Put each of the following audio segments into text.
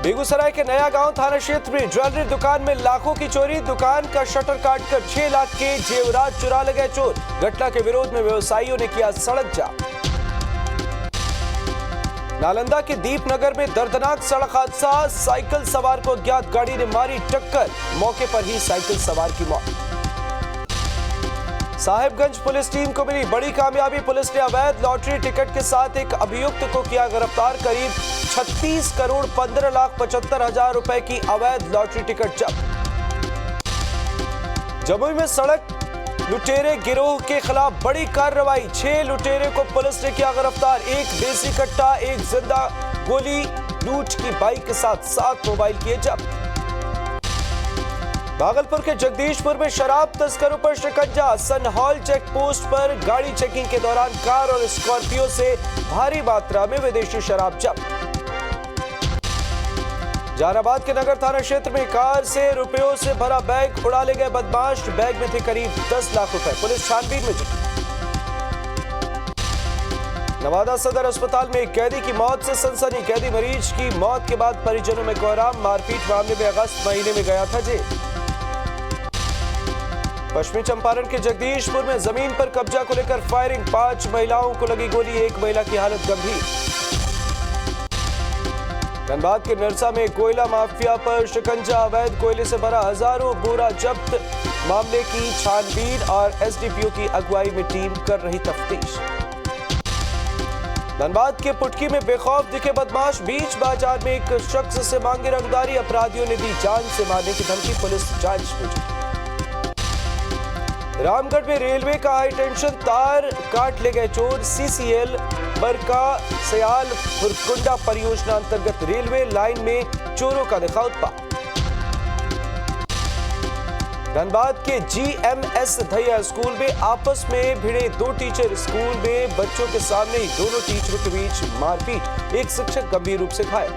बेगूसराय के नया गांव थाना क्षेत्र में ज्वेलरी दुकान में लाखों की चोरी। दुकान का शटर काटकर 6 लाख के जेवरात चुरा ले गए चोर। घटना के विरोध में व्यवसायियों ने किया सड़क जाम। नालंदा के दीपनगर में दर्दनाक सड़क हादसा। साइकिल सवार को अज्ञात गाड़ी ने मारी टक्कर। मौके पर ही साइकिल सवार की मौत। साहिबगंज पुलिस टीम को मिली बड़ी कामयाबी। पुलिस ने अवैध लॉटरी टिकट के साथ एक अभियुक्त को किया गिरफ्तार। करीब 36 करोड़ 15,75,000 रुपए की अवैध लॉटरी टिकट जब्त। जमुई में सड़क लुटेरे गिरोह के खिलाफ बड़ी कार्रवाई। 6 लुटेरे को पुलिस ने किया गिरफ्तार। एक देसी कट्टा, एक जिंदा गोली, लूट की बाइक के साथ 7 मोबाइल किए जब्त। भागलपुर के जगदीशपुर में शराब तस्करों पर शिकंजा। सनहॉल चेक पोस्ट पर गाड़ी चेकिंग के दौरान कार और स्कॉर्पियो से भारी मात्रा में विदेशी शराब जब्त। जहानाबाद के नगर थाना क्षेत्र में कार से रुपयों से भरा बैग उड़ा ले गए बदमाश। बैग में थे करीब 10 लाख रुपए। पुलिस छानबीन में जुटी। नवादा सदर अस्पताल में एक कैदी की मौत से सनसनी। कैदी मरीज की मौत के बाद परिजनों में कोहराम। मारपीट मामले में अगस्त महीने में गया था जेल। पश्चिमी चंपारण के जगदीशपुर में जमीन पर कब्जा को लेकर फायरिंग। 5 महिलाओं को लगी गोली। एक महिला की हालत गंभीर। धनबाद के निरसा में कोयला माफिया पर शिकंजा। अवैध कोयले से भरा हजारों बोरा जब्त। मामले की छानबीन और एसडीपीओ की अगुवाई में टीम कर रही तफ्तीश। धनबाद के पुटकी में बेखौफ दिखे बदमाश। बीच बाजार में एक शख्स से मांगी रंगदारी। अपराधियों ने दी जान से मारने की धमकी। पुलिस जांच में जुटी। रामगढ़ में रेलवे का हाई टेंशन तार काट ले गए चोर। सीसीएल बरका सयाल फुरकुंडा परियोजना अंतर्गत रेलवे लाइन में चोरों का दिखा उत्पात। धनबाद के जीएमएस धैया स्कूल में आपस में भिड़े 2 टीचर। स्कूल में बच्चों के सामने ही दोनों टीचरों के बीच मारपीट। एक शिक्षक गंभीर रूप से घायल।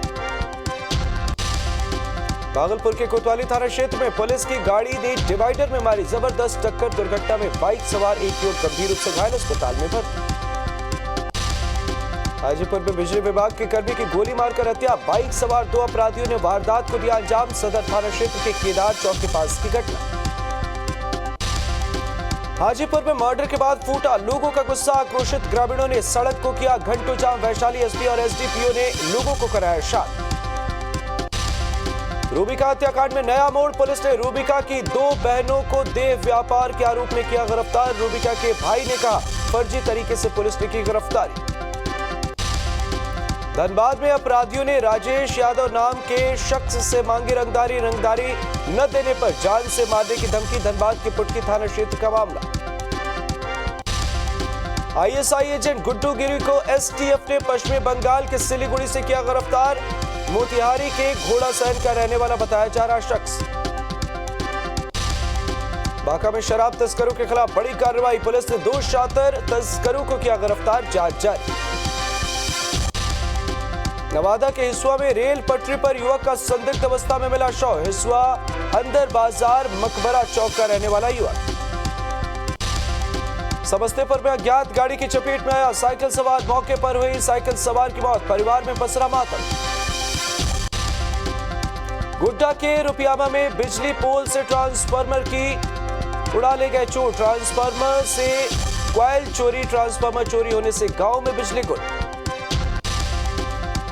भागलपुर के कोतवाली थाना क्षेत्र में पुलिस की गाड़ी ने डिवाइडर में मारी जबरदस्त टक्कर। दुर्घटना में बाइक सवार एक युवक गंभीर रूप से घायल, अस्पताल में भर्ती। हाजीपुर में बिजली विभाग के कर्मी की गोली मारकर हत्या। बाइक सवार 2 अपराधियों ने वारदात को दिया अंजाम। सदर थाना क्षेत्र के केदार चौक के पास की घटना। हाजीपुर में मर्डर के बाद फूटा लोगों का गुस्सा। आक्रोशित ग्रामीणों ने सड़क को किया घंटों जाम। वैशाली एसपी और एसडीपीओ ने लोगों को कराया शांत। रूबिका हत्याकांड में नया मोड़। पुलिस ने रूबिका की 2 बहनों को देह व्यापार के आरोप में किया गिरफ्तार। रूबिका के भाई ने कहा फर्जी तरीके से पुलिस ने की गिरफ्तारी। धनबाद में अपराधियों ने राजेश यादव नाम के शख्स से मांगी रंगदारी। रंगदारी न देने पर जान से मारने की धमकी। धनबाद के पुटकी थाना क्षेत्र का मामला। आईएसआई एजेंट गुड्डू गिरी को एसटीएफ ने पश्चिमी बंगाल के सिलीगुड़ी से किया गिरफ्तार। मोतिहारी के घोड़ा सहन का रहने वाला बताया जा रहा शख्स। बांका में शराब तस्करों के खिलाफ बड़ी कार्रवाई। पुलिस ने 2 शातिर तस्करों को किया गिरफ्तार। जांच जारी। नवादा के हिसुआ में रेल पटरी पर युवक का संदिग्ध अवस्था में मिला शव। हिसुआ अंदर बाजार मकबरा चौक का रहने वाला युवक। समस्तीपुर में अज्ञात गाड़ी की चपेट में आया साइकिल सवार। मौके पर हुई साइकिल सवार की मौत। परिवार में पसरा मातम। गुड्डा के रुपियामा में बिजली पोल से ट्रांसफार्मर की उड़ा ले गए चोर। ट्रांसफार्मर से कॉइल चोरी। ट्रांसफार्मर चोरी होने से गांव में बिजली गुल।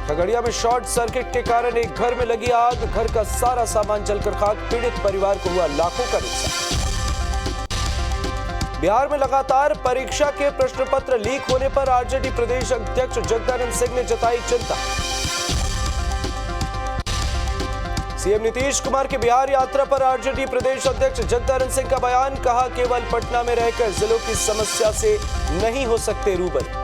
खगड़िया में शॉर्ट सर्किट के कारण एक घर में लगी आग। घर का सारा सामान जलकर खाक। पीड़ित परिवार को हुआ लाखों का नुकसान। बिहार में लगातार परीक्षा के प्रश्न पत्र लीक होने पर आरजेडी प्रदेश अध्यक्ष जगदानंद सिंह ने जताई चिंता। सीएम नीतीश कुमार के बिहार यात्रा पर आरजेडी प्रदेश अध्यक्ष जगदानंद सिंह का बयान। कहा केवल पटना में रहकर जिलों की समस्या से नहीं हो सकते रूबरू।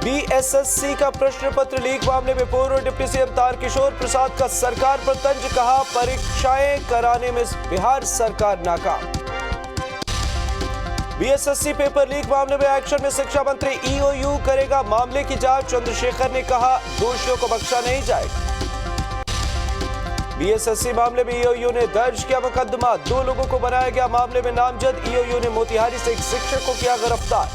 बीएसएससी का प्रश्न पत्र लीक मामले में पूर्व डिप्टी सीएम तारकिशोर प्रसाद का सरकार पर तंज। कहा परीक्षाएं कराने में बिहार सरकार नाकाम। बीएसएससी पेपर लीक मामले में एक्शन में शिक्षा मंत्री। ईओयू करेगा मामले की जांच। चंद्रशेखर ने कहा दोषियों को बख्शा नहीं जाएगा। बीएसएससी मामले में ईओयू ने दर्ज किया मुकदमा। 2 लोगों को बनाया गया मामले में नामजद। ईओयू ने मोतिहारी से एक शिक्षक को किया गिरफ्तार।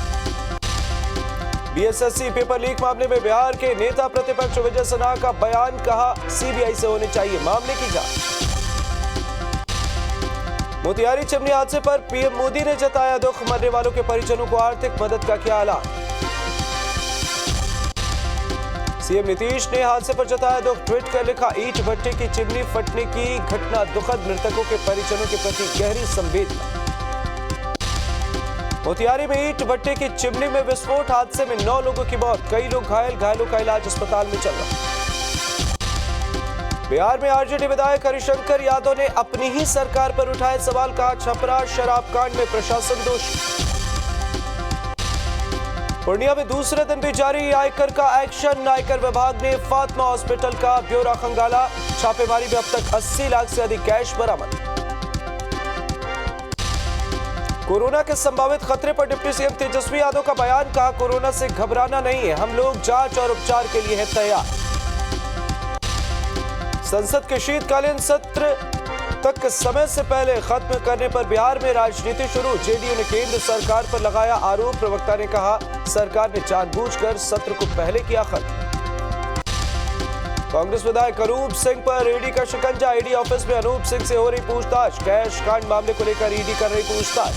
बीएसएससी पेपर लीक मामले में बिहार के नेता प्रतिपक्ष विजय सिन्हा का बयान, कहा सीबीआई से होनी चाहिए मामले की जांच। मोतिहारी चिमनी हादसे पर पीएम मोदी ने जताया दुख, मरने वालों के परिजनों को आर्थिक मदद का किया ऐलान। सीएम नीतीश ने हादसे पर जताया दुख, ट्वीट कर लिखा ईंट भट्टे की चिमनी फटने की घटना दुखद, मृतकों के परिजनों के प्रति गहरी संवेदना। मोतिहारी में ईंट भट्टे की चिमनी में विस्फोट, हादसे में 9 लोगों की मौत, कई लोग घायल, घायलों का इलाज अस्पताल में चल रहा। बिहार में आरजेडी विधायक हरिशंकर यादव ने अपनी ही सरकार पर उठाए सवाल, कहा छपरा शराब कांड में प्रशासन दोषी। पूर्णिया में दूसरे दिन भी जारी आयकर का एक्शन, आयकर विभाग ने फातिमा हॉस्पिटल का ब्यौरा खंगाला, छापेमारी में अब तक 80 लाख से अधिक कैश बरामद। कोरोना के संभावित खतरे पर डिप्टी सीएम तेजस्वी यादव का बयान, कहा कोरोना से घबराना नहीं है, हम लोग जांच और उपचार के लिए है तैयार। संसद के शीतकालीन सत्र तक समय से पहले खत्म करने पर बिहार में राजनीति शुरू, जेडीयू ने केंद्र सरकार पर लगाया आरोप, प्रवक्ता ने कहा सरकार ने जानबूझकर सत्र को पहले किया खत्म। कांग्रेस विधायक अनूप सिंह पर ईडी का शिकंजा, ईडी ऑफिस में अनूप सिंह से हो रही पूछताछ, कैश कांड मामले को लेकर ईडी कर रही पूछताछ।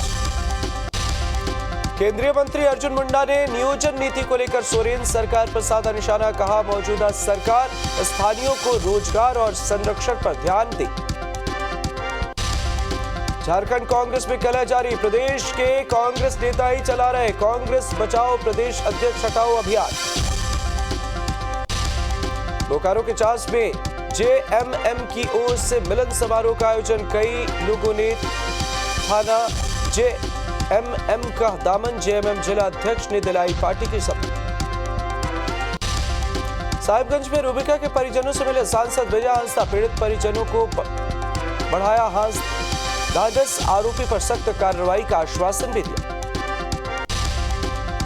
केंद्रीय मंत्री अर्जुन मुंडा ने नियोजन नीति को लेकर सोरेन सरकार पर साधा निशाना, कहा मौजूदा सरकार स्थानीयों को रोजगार और संरक्षण पर ध्यान दे। झारखंड कांग्रेस में कलह जारी, प्रदेश के कांग्रेस नेता ही चला रहे कांग्रेस बचाओ प्रदेश अध्यक्ष हटाओ अभियान। बोकारो के चास में जेएमएम की ओर से मिलन समारोह का आयोजन, कई लोगों ने थाना जेएमएम का दामन, जेएमएम जिला अध्यक्ष ने दिलाई पार्टी की शपथ। साहिबगंज में रूबिका के परिजनों से मिले सांसद विजय हंसदा, पीड़ित परिजनों को बढ़ाया हाथ ढांढस, आरोपी पर सख्त कार्रवाई का आश्वासन भी दिया।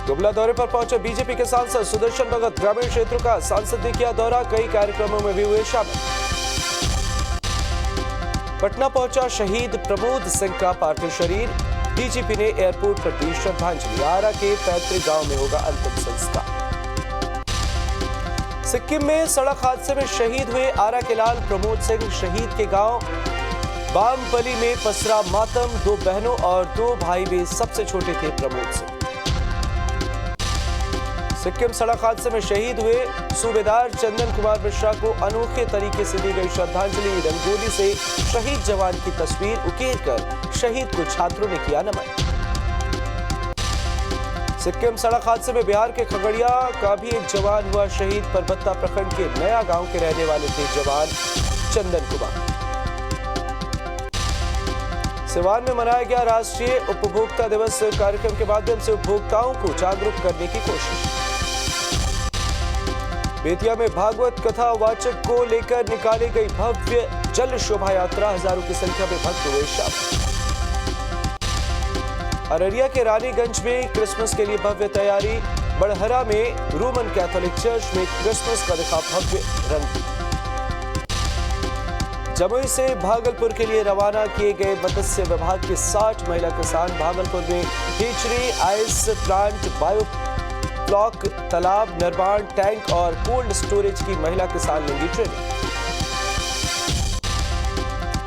गुमला दौरे पर पहुंचे बीजेपी के सांसद सुदर्शन भगत, ग्रामीण क्षेत्रों का सांसद ने किया दौरा, कई कार्यक्रमों में भी हुए शामिल। पटना पहुंचा शहीद प्रमोद सिंह का पार्थिव शरीर, डीजीपी ने एयरपोर्ट पर दी श्रद्धांजलि, आरा के पैतृक गांव में होगा अंतिम संस्कार। सिक्किम में सड़क हादसे में शहीद हुए आरा के लाल प्रमोद सिंह, शहीद के गांव बामपली में पसरा मातम, 2 बहनों और 2 भाई में सबसे छोटे थे प्रमोद सिंह। सिक्किम सड़क हादसे में शहीद हुए सूबेदार चंदन कुमार मिश्रा को अनोखे तरीके से दी गई श्रद्धांजलि, रंगोली से शहीद जवान की तस्वीर उकेरकर शहीद को छात्रों ने किया नमन। सिक्किम सड़क हादसे में बिहार के खगड़िया का भी एक जवान हुआ शहीद, परबत्ता प्रखंड के नया गांव के रहने वाले थे जवान चंदन कुमार। सिवान में मनाया गया राष्ट्रीय उपभोक्ता दिवस, कार्यक्रम के माध्यम से उपभोक्ताओं को जागरूक करने की कोशिश। बेतिया में भागवत कथा वाचक को लेकर निकाली गई भव्य जल शोभा यात्रा, हजारों की संख्या में भक्त हुए शामिल। अररिया के रानीगंज में क्रिसमस के लिए भव्य तैयारी, बड़हरा में रोमन कैथोलिक चर्च में क्रिसमस का दिखा भव्य रंग। जमुई से भागलपुर के लिए रवाना किए गए मत्स्य विभाग के 60 महिला किसान, भागलपुर में टीचरी आइस प्लांट, बायो ब्लॉक, तालाब निर्माण, टैंक और कोल्ड स्टोरेज की महिला किसान लेंगी ट्रेनिंग।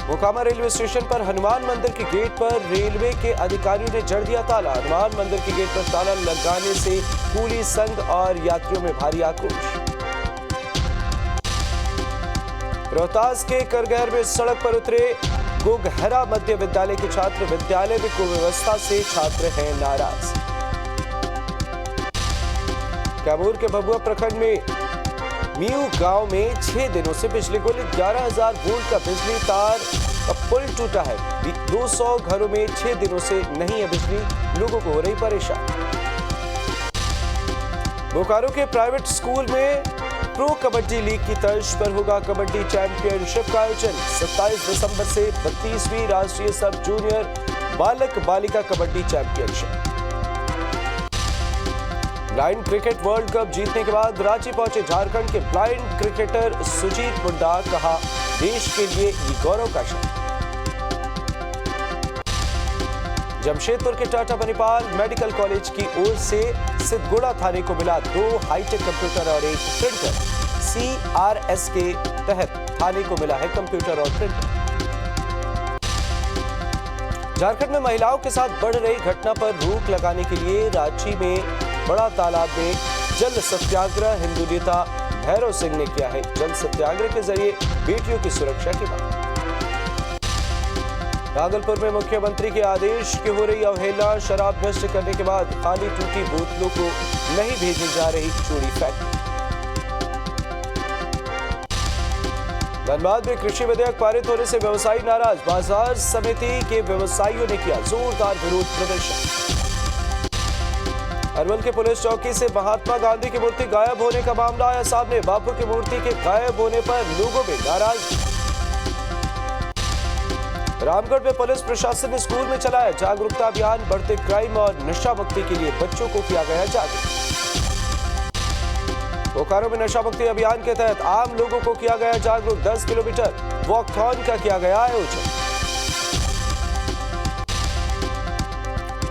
मोकामा रेलवे स्टेशन पर हनुमान मंदिर के गेट पर रेलवे के अधिकारियों ने जड़ दिया ताला, हनुमान मंदिर के गेट पर ताला लगाने से कुली संघ और यात्रियों में भारी आक्रोश। रोहतास के करगहर में सड़क पर उतरे गोगहरा मध्य विद्यालय के छात्र, विद्यालय में कुव्यवस्था से छात्र हैं नाराज। कैमूर के भभुआ प्रखंड में मीऊ गांव में 6 दिनों से बिजली गुल, 11,000 वोल्ट का बिजली तार का पुल टूटा है, 200 घरों में 6 दिनों से नहीं है बिजली, लोगों को हो रही परेशानी। बोकारो के प्राइवेट स्कूल में प्रो कबड्डी लीग की तर्ज पर होगा कबड्डी चैंपियनशिप का आयोजन, 27 दिसंबर से 32वीं राष्ट्रीय सब जूनियर बालक बालिका kabaddi championship. Blind cricket world cup जीतने के बाद रांची पहुंचे झारखंड के ब्लाइंड क्रिकेटर सुजीत मुंडा, कहा देश के लिए ये गौरव का क्षण। जमशेदपुर के टाटा मणिपाल मेडिकल कॉलेज की ओर से सिद्धगुड़ा थाने को मिला 2 हाईटेक कंप्यूटर और एक प्रिंटर। CRS के तहत थाने को मिला है कंप्यूटर और प्रिंटर। झारखंड में महिलाओं के साथ बढ़ रही घटना पर रोक लगाने के लिए रांची में बड़ा तालाब में जल सत्याग्रह हिंदू नेता भैरव सिंह ने किया है। जल सत्याग्रह के जरिए बेटियों की सुरक्षा की मांग। भागलपुर में मुख्यमंत्री के आदेश की हो रही अवहेलना, शराब नष्ट करने के बाद खाली टूटी बोतलों को नहीं भेजी जा रही चूड़ी फैक्ट्री। धनबाद में कृषि विधेयक पारित होने से व्यवसायी नाराज, बाजार समिति के व्यवसायियों ने किया जोरदार विरोध प्रदर्शन। अरवल के पुलिस चौकी से महात्मा गांधी की मूर्ति गायब होने का मामला आया सामने। बापू की मूर्ति के गायब होने पर लोगों में नाराजगी। रामगढ़ में पुलिस प्रशासन ने स्कूल में चलाया जागरूकता अभियान, बढ़ते क्राइम और नशा मुक्ति के लिए बच्चों को किया गया जागरूक। बोकारो में नशा मुक्ति अभियान के तहत आम लोगों को किया गया जागरूक। 10 किलोमीटर वॉकथॉन का किया गया आयोजन।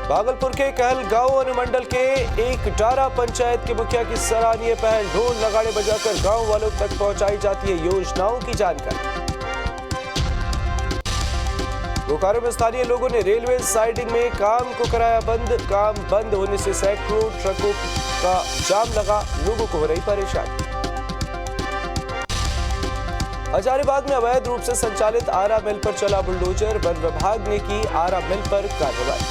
भागलपुर के कहलगांव अनुमंडल के एक डारा पंचायत के मुखिया की सराहनीय पहल, ढोल नगाड़े बजाकर गांव वालों तक पहुंचाई जाती है योजनाओं की जानकारी। बोकारो में स्थानीय लोगों ने रेलवे साइडिंग में काम को कराया बंद। काम बंद होने से सैकड़ों ट्रकों का जाम लगा, लोगों को हो रही परेशानी। हजारीबाग में अवैध रूप से संचालित आरा मिल पर चला बुलडोजर, वन विभाग ने की आरा मिल पर कार्रवाई।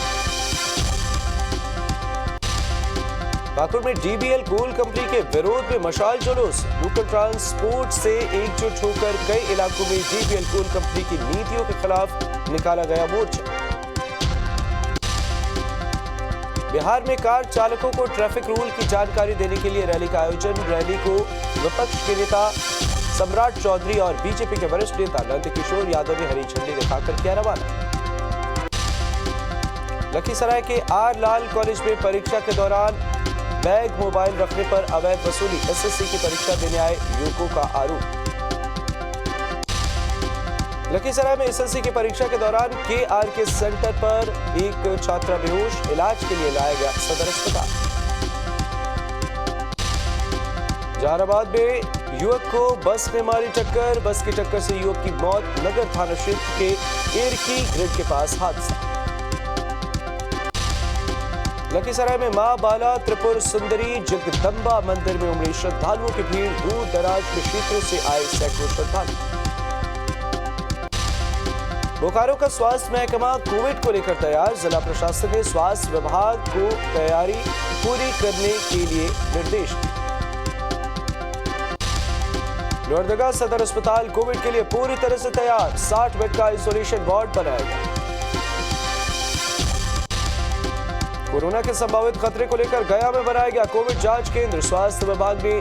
पाकुड़ में DBL कोल कंपनी के विरोध में मशाल जुलूस, लोकल ट्रांसपोर्ट से एकजुट होकर कई इलाकों में DBL कोल कंपनी की नीतियों के खिलाफ निकाला गया मोर्चा। बिहार में कार चालकों को ट्रैफिक रूल की जानकारी देने के लिए रैली का आयोजन। रैली को विपक्ष के नेता सम्राट चौधरी और बीजेपी के वरिष्ठ नेता नंदकिशोर यादव ने हरी झंडी दिखाकर किया रवाना। लखीसराय के आर लाल कॉलेज में परीक्षा के दौरान बैग मोबाइल रखने पर अवैध वसूली, SSC की परीक्षा देने आए युवकों का आरोप। लखीसराय में SSC की परीक्षा के दौरान KRK सेंटर पर एक छात्रा बेहोश, इलाज के लिए लाया गया सदर अस्पताल। जहानाबाद में युवक को बस ने मारी टक्कर, बस की टक्कर से युवक की मौत। नगर थाना क्षेत्र के एरकी ग्रिड के पास हादसा। लखीसराय में मां बाला त्रिपुर सुंदरी जगदम्बा मंदिर में उमड़ी श्रद्धालुओं की भीड़, दूर दराज के क्षेत्रों से आए सैकड़ों श्रद्धालु। बोकारो का स्वास्थ्य महकमा कोविड को लेकर तैयार, जिला प्रशासन ने स्वास्थ्य विभाग को तैयारी पूरी करने के लिए निर्देश दिए। लोहरदगा सदर अस्पताल कोविड के लिए पूरी तरह से तैयार, 60 बेड का आइसोलेशन वार्ड बनाया गया। कोरोना के संभावित खतरे को लेकर गया में बनाया गया कोविड जांच केंद्र। स्वास्थ्य विभाग ने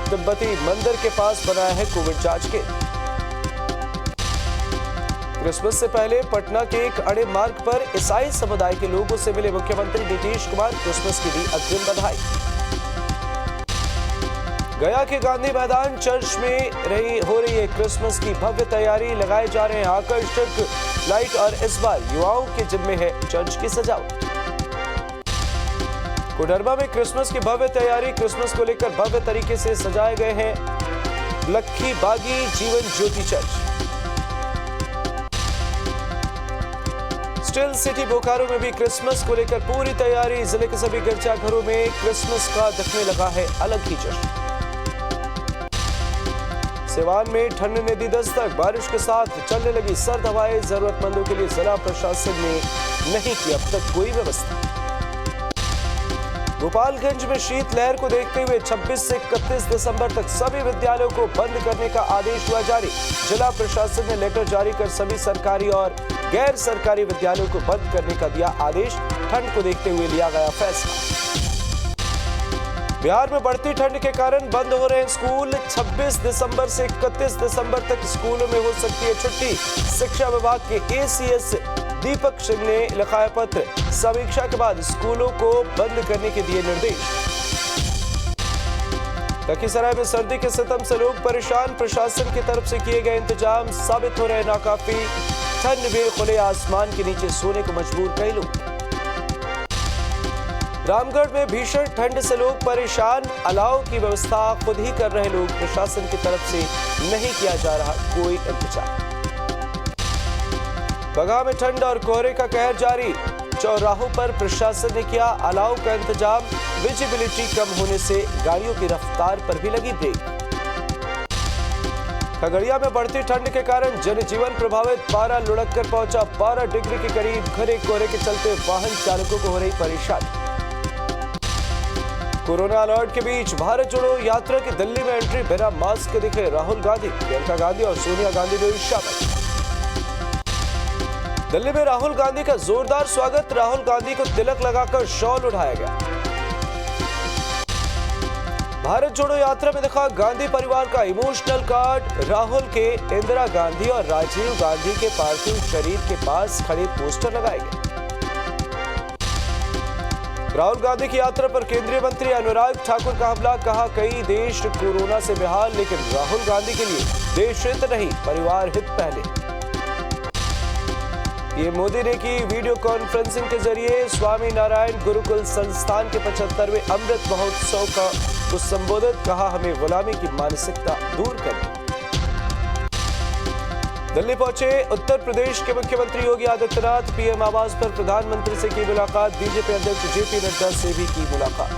तिब्बती मंदिर के पास बनाया है कोविड जांच केंद्र। क्रिसमस से पहले पटना के एक अड़े मार्ग पर ईसाई समुदाय के लोगों से मिले मुख्यमंत्री नीतीश कुमार, क्रिसमस की दी अग्रिम बधाई। गया के गांधी मैदान चर्च में हो रही है क्रिसमस की भव्य तैयारी, लगाए जा रहे हैं आकर्षक लाइट और इस बार युवाओं के जिम्मे है चर्च की सजावट। कोडरमा में क्रिसमस की भव्य तैयारी, क्रिसमस को लेकर भव्य तरीके से सजाए गए हैं लक्खी बागी Jeevan Jyoti church. Still city Bokaro में भी क्रिसमस को लेकर पूरी तैयारी, जिले के सभी गिरजाघरों में क्रिसमस का दिखने लगा है अलग ही जश्न। सिवान में ठंड ने दी दस्तक, बारिश के साथ चलने लगी सर्द हवाएं, जरूरतमंदों के लिए जिला प्रशासन ने नहीं की अब तक कोई व्यवस्था। गोपालगंज में शीतलहर को देखते हुए 26 से 31 दिसंबर तक सभी विद्यालयों को बंद करने का आदेश हुआ जारी। जिला प्रशासन ने लेटर जारी कर सभी सरकारी और गैर सरकारी विद्यालयों को बंद करने का दिया आदेश। ठंड को देखते हुए लिया गया फैसला। बिहार में बढ़ती ठंड के कारण बंद हो रहे हैं स्कूल। 26 दिसंबर से 31 दिसंबर तक स्कूलों में हो सकती है छुट्टी। शिक्षा विभाग के ACS दीपक सिंह ने लिखा है पत्र, समीक्षा के बाद स्कूलों को बंद करने के दिए निर्देश। लखीसराय में सर्दी के सितम से लोग परेशान, प्रशासन की तरफ से किए गए इंतजाम साबित हो रहे नाकाफी। ठंड में खुले आसमान के नीचे सोने को मजबूर कई लोग। रामगढ़ में भीषण ठंड से लोग परेशान, अलाव की व्यवस्था खुद ही कर रहे लोग, प्रशासन की तरफ से नहीं किया जा रहा कोई इंतजाम। बगहा में ठंड और कोहरे का कहर जारी, चौराहों पर प्रशासन ने किया अलाव का इंतजाम, विजिबिलिटी कम होने से गाड़ियों की रफ्तार पर भी लगी ब्रेक। खगड़िया में बढ़ती ठंड के कारण जनजीवन प्रभावित, पारा लुढ़क कर पहुंचा 12 डिग्री के करीब, घने कोहरे के चलते वाहन चालकों को हो रही परेशानी। कोरोना अलर्ट के बीच भारत जोड़ो यात्रा की दिल्ली में एंट्री, बिना मास्क के दिखे राहुल गांधी, प्रियंका गांधी और सोनिया गांधी भी शामिल। दिल्ली में राहुल गांधी का जोरदार स्वागत, राहुल गांधी को तिलक लगाकर शॉल उठाया गया। भारत जोड़ो यात्रा में दिखा गांधी परिवार का इमोशनल कार्ड, राहुल के इंदिरा गांधी और राजीव गांधी के पार्थिव शरीर के पास खड़े पोस्टर लगाए गए। राहुल गांधी की यात्रा पर केंद्रीय मंत्री अनुराग ठाकुर का हमला, कहा कई देश कोरोना से बेहाल, लेकिन राहुल गांधी के लिए देश हित नहीं परिवार हित पहले। पीएम मोदी ने की वीडियो कॉन्फ्रेंसिंग के जरिए स्वामी नारायण गुरुकुल संस्थान के 75वें अमृत महोत्सव को संबोधित, कहा हमें गुलामी की मानसिकता दूर करनी। दिल्ली पहुंचे उत्तर प्रदेश के मुख्यमंत्री योगी आदित्यनाथ, पीएम आवास पर प्रधानमंत्री से की मुलाकात, बीजेपी अध्यक्ष जेपी नड्डा से भी की मुलाकात।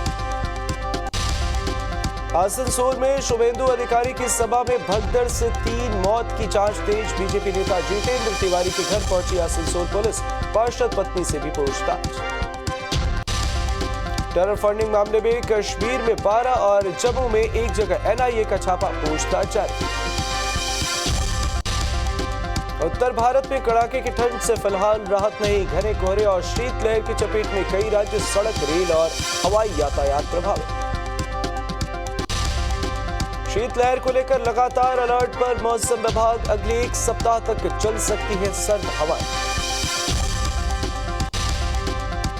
आसनसोल में शुभेंदु अधिकारी की सभा में भगदड़ से 3 मौत की जांच तेज, बीजेपी नेता जितेंद्र तिवारी के घर पहुंची आसनसोल पुलिस, पार्षद पत्नी से भी पूछताछ। टेरर फंडिंग मामले में कश्मीर में 12 और जम्मू में एक जगह एनआईए का छापा, पूछताछ जारी। उत्तर भारत में कड़ाके की ठंड से फिलहाल राहत नहीं, घने कोहरे और शीतलहर की चपेट में कई राज्य, सड़क, रेल और हवाई यातायात प्रभावित। शीतलहर को लेकर लगातार अलर्ट पर मौसम विभाग, अगले 1 सप्ताह तक चल सकती है सर्द हवाएं।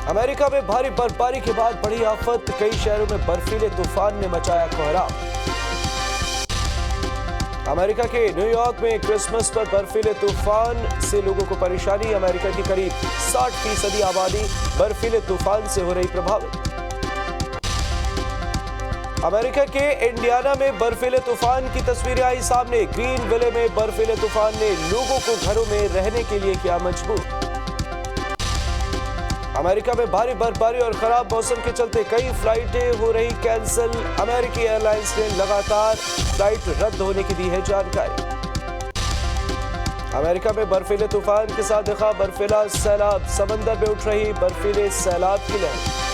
अमेरिका में भारी बर्फबारी के बाद बड़ी आफत, कई शहरों में बर्फीले तूफान ने मचाया कोहराम। अमेरिका के न्यूयॉर्क में क्रिसमस पर बर्फीले तूफान से लोगों को परेशानी, अमेरिका की करीब 60% आबादी बर्फीले तूफान से हो रही प्रभावित। अमेरिका के इंडियाना में बर्फीले तूफान की तस्वीरें आई सामने, ग्रीनविले में बर्फीले तूफान ने लोगों को घरों में रहने के लिए किया मजबूर। अमेरिका में भारी बर्फबारी और खराब मौसम के चलते कई फ्लाइटें हो रही कैंसिल, अमेरिकी एयरलाइंस ने लगातार फ्लाइट रद्द होने की दी है जानकारी। अमेरिका में बर्फीले तूफान के साथ दिखा बर्फीला सैलाब, समंदर में उठ रही बर्फीले सैलाब की लहर।